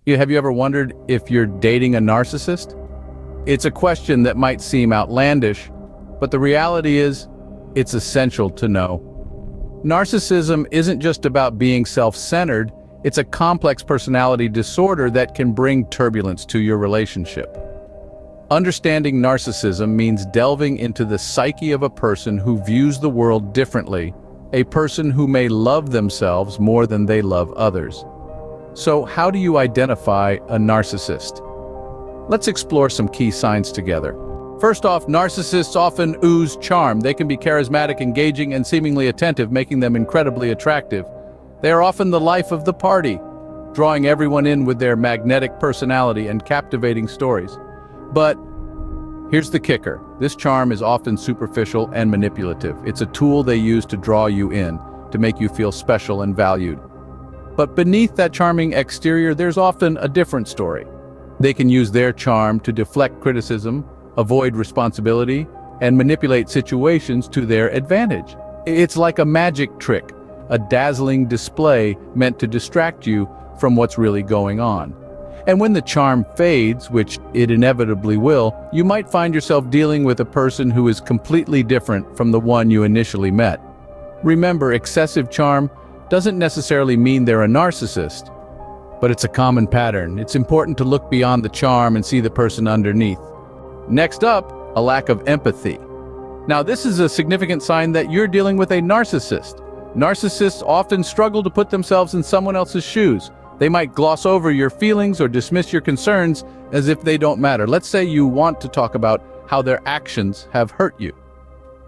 Have you ever wondered if you're dating a narcissist? It's a question that might seem outlandish, but the reality is, it's essential to know. Narcissism isn't just about being self-centered, it's a complex personality disorder that can bring turbulence to your relationship. Understanding narcissism means delving into the psyche of a person who views the world differently, a person who may love themselves more than they love others. So, how do you identify a narcissist? Let's explore some key signs together. First off, narcissists often ooze charm. They can be charismatic, engaging, and seemingly attentive, making them incredibly attractive. They are often the life of the party, drawing everyone in with their magnetic personality and captivating stories. But here's the kicker. This charm is often superficial and manipulative. It's a tool they use to draw you in, to make you feel special and valued. But beneath that charming exterior, there's often a different story. They can use their charm to deflect criticism, avoid responsibility, and manipulate situations to their advantage. It's like a magic trick, a dazzling display meant to distract you from what's really going on. And when the charm fades, which it inevitably will, you might find yourself dealing with a person who is completely different from the one you initially met. Remember, excessive charm doesn't necessarily mean they're a narcissist, but it's a common pattern. It's important to look beyond the charm and see the person underneath. Next up, a lack of empathy. Now, this is a significant sign that you're dealing with a narcissist. Narcissists often struggle to put themselves in someone else's shoes. They might gloss over your feelings or dismiss your concerns as if they don't matter. Let's say you want to talk about how their actions have hurt you.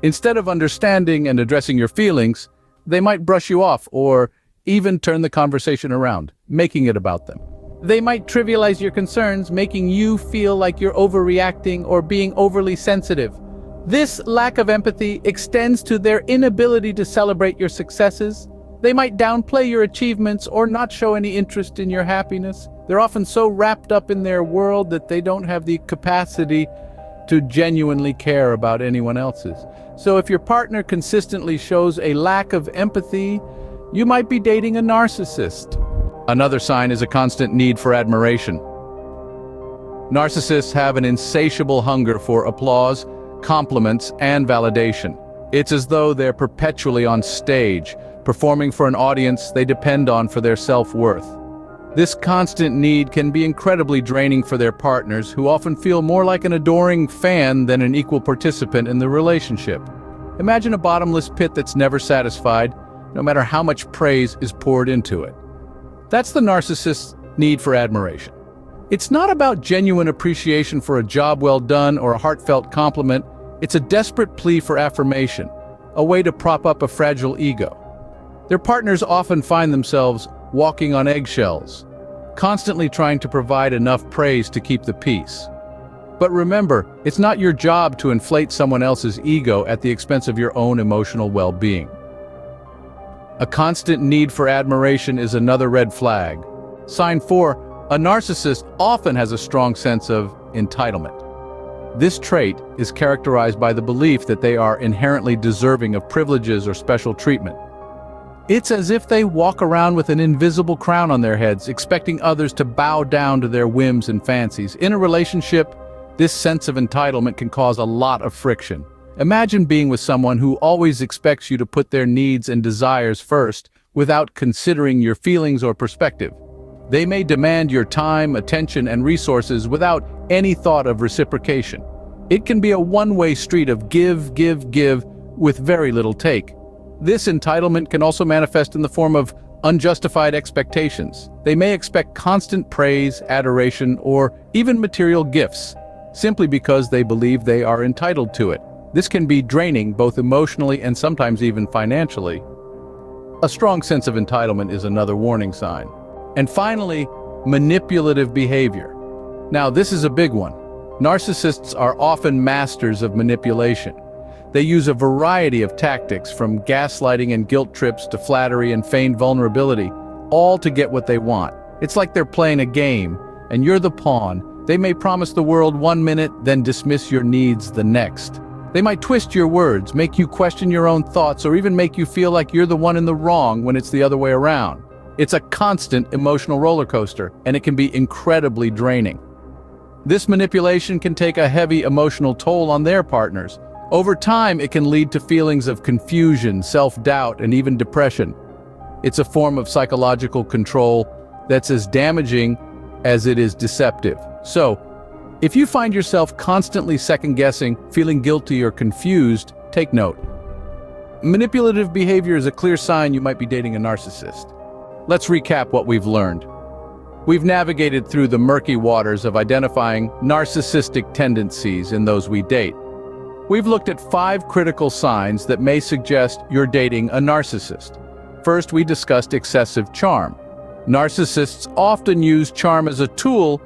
Instead of understanding and addressing your feelings, they might brush you off or even turn the conversation around, making it about them. They might trivialize your concerns, making you feel like you're overreacting or being overly sensitive. This lack of empathy extends to their inability to celebrate your successes. They might downplay your achievements or not show any interest in your happiness. They're often so wrapped up in their world that they don't have the capacity to genuinely care about anyone else's. So if your partner consistently shows a lack of empathy, you might be dating a narcissist. Another sign is a constant need for admiration. Narcissists have an insatiable hunger for applause, compliments, and validation. It's as though they're perpetually on stage, performing for an audience they depend on for their self-worth. This constant need can be incredibly draining for their partners, who often feel more like an adoring fan than an equal participant in the relationship. Imagine a bottomless pit that's never satisfied, no matter how much praise is poured into it. That's the narcissist's need for admiration. It's not about genuine appreciation for a job well done or a heartfelt compliment. It's a desperate plea for affirmation, a way to prop up a fragile ego. Their partners often find themselves walking on eggshells, constantly trying to provide enough praise to keep the peace. But remember, it's not your job to inflate someone else's ego at the expense of your own emotional well-being. A constant need for admiration is another red flag. Sign 4, a narcissist often has a strong sense of entitlement. This trait is characterized by the belief that they are inherently deserving of privileges or special treatment. It's as if they walk around with an invisible crown on their heads, expecting others to bow down to their whims and fancies. In a relationship, this sense of entitlement can cause a lot of friction. Imagine being with someone who always expects you to put their needs and desires first, without considering your feelings or perspective. They may demand your time, attention, and resources without any thought of reciprocation. It can be a one-way street of give, give, give, with very little take. This entitlement can also manifest in the form of unjustified expectations. They may expect constant praise, adoration, or even material gifts, simply because they believe they are entitled to it. This can be draining both emotionally and sometimes even financially. A strong sense of entitlement is another warning sign. And finally, manipulative behavior. Now, this is a big one. Narcissists are often masters of manipulation. They use a variety of tactics, from gaslighting and guilt trips to flattery and feigned vulnerability, all to get what they want. It's like they're playing a game, and you're the pawn. They may promise the world one minute, then dismiss your needs the next. They might twist your words, make you question your own thoughts, or even make you feel like you're the one in the wrong when it's the other way around. It's a constant emotional roller coaster, and it can be incredibly draining. This manipulation can take a heavy emotional toll on their partners. Over time, it can lead to feelings of confusion, self-doubt, and even depression. It's a form of psychological control that's as damaging as it is deceptive. So, if you find yourself constantly second-guessing, feeling guilty or confused, take note. Manipulative behavior is a clear sign you might be dating a narcissist. Let's recap what we've learned. We've navigated through the murky waters of identifying narcissistic tendencies in those we date. We've looked at 5 critical signs that may suggest you're dating a narcissist. First, we discussed excessive charm. Narcissists often use charm as a tool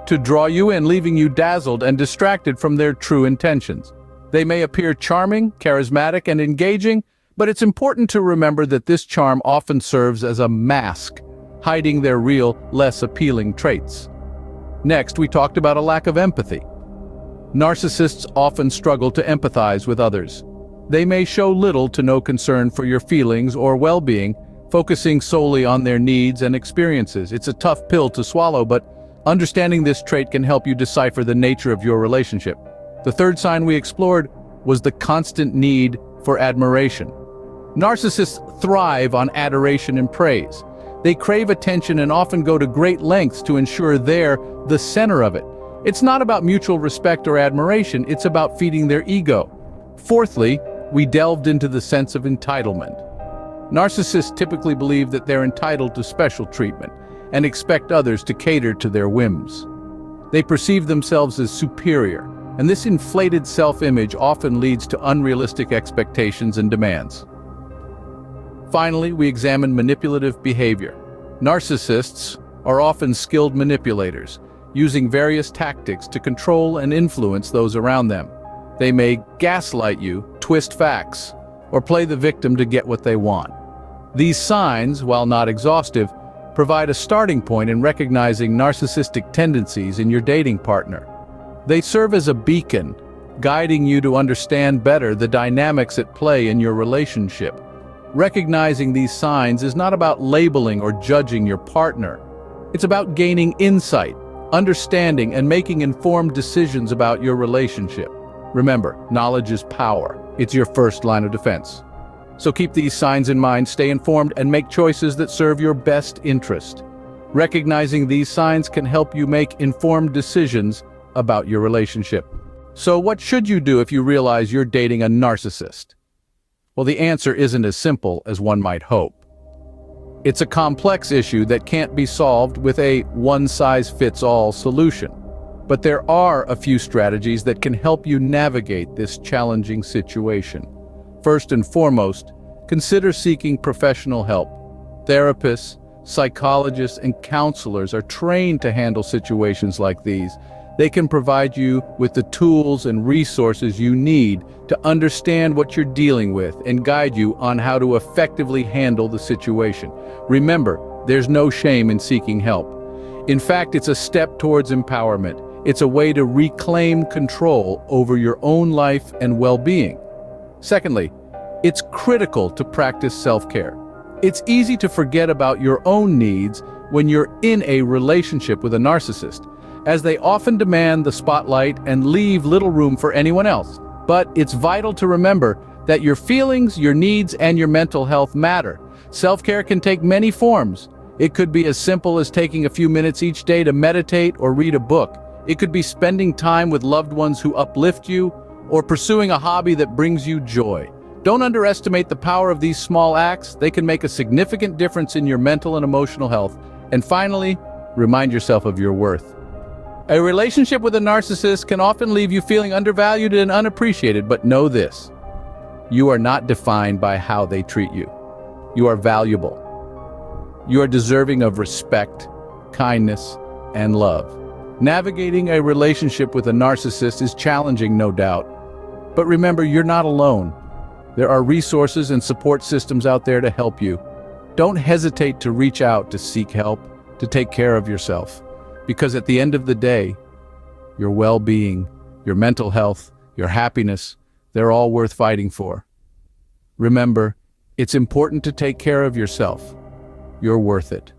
to draw you in, leaving you dazzled and distracted from their true intentions. They may appear charming, charismatic, and engaging, but it's important to remember that this charm often serves as a mask, hiding their real, less appealing traits. Next, we talked about a lack of empathy. Narcissists often struggle to empathize with others. They may show little to no concern for your feelings or well-being, focusing solely on their needs and experiences. It's a tough pill to swallow, but understanding this trait can help you decipher the nature of your relationship. The third sign we explored was the constant need for admiration. Narcissists thrive on adoration and praise. They crave attention and often go to great lengths to ensure they're the center of it. It's not about mutual respect or admiration, it's about feeding their ego. Fourthly, we delved into the sense of entitlement. Narcissists typically believe that they're entitled to special treatment and expect others to cater to their whims. They perceive themselves as superior, and this inflated self-image often leads to unrealistic expectations and demands. Finally, we examined manipulative behavior. Narcissists are often skilled manipulators, using various tactics to control and influence those around them. They may gaslight you, twist facts, or play the victim to get what they want. These signs, while not exhaustive, provide a starting point in recognizing narcissistic tendencies in your dating partner. They serve as a beacon, guiding you to understand better the dynamics at play in your relationship. Recognizing these signs is not about labeling or judging your partner. It's about gaining insight, understanding, and making informed decisions about your relationship. Remember, knowledge is power. It's your first line of defense. So keep these signs in mind, stay informed, and make choices that serve your best interest. Recognizing these signs can help you make informed decisions about your relationship. So what should you do if you realize you're dating a narcissist? Well, the answer isn't as simple as one might hope. It's a complex issue that can't be solved with a one-size-fits-all solution. But there are a few strategies that can help you navigate this challenging situation. First and foremost, consider seeking professional help. Therapists, psychologists, and counselors are trained to handle situations like these. They can provide you with the tools and resources you need to understand what you're dealing with and guide you on how to effectively handle the situation. Remember, there's no shame in seeking help. In fact, it's a step towards empowerment. It's a way to reclaim control over your own life and well-being. Secondly, it's critical to practice self-care. It's easy to forget about your own needs when you're in a relationship with a narcissist, as they often demand the spotlight and leave little room for anyone else. But it's vital to remember that your feelings, your needs, and your mental health matter. Self-care can take many forms. It could be as simple as taking a few minutes each day to meditate or read a book. It could be spending time with loved ones who uplift you, or pursuing a hobby that brings you joy. Don't underestimate the power of these small acts. They can make a significant difference in your mental and emotional health. And finally, remind yourself of your worth. A relationship with a narcissist can often leave you feeling undervalued and unappreciated, but know this: you are not defined by how they treat you. You are valuable. You are deserving of respect, kindness, and love. Navigating a relationship with a narcissist is challenging, no doubt. But remember, you're not alone. There are resources and support systems out there to help you. Don't hesitate to reach out to seek help, to take care of yourself. Because at the end of the day, your well-being, your mental health, your happiness, they're all worth fighting for. Remember, it's important to take care of yourself. You're worth it.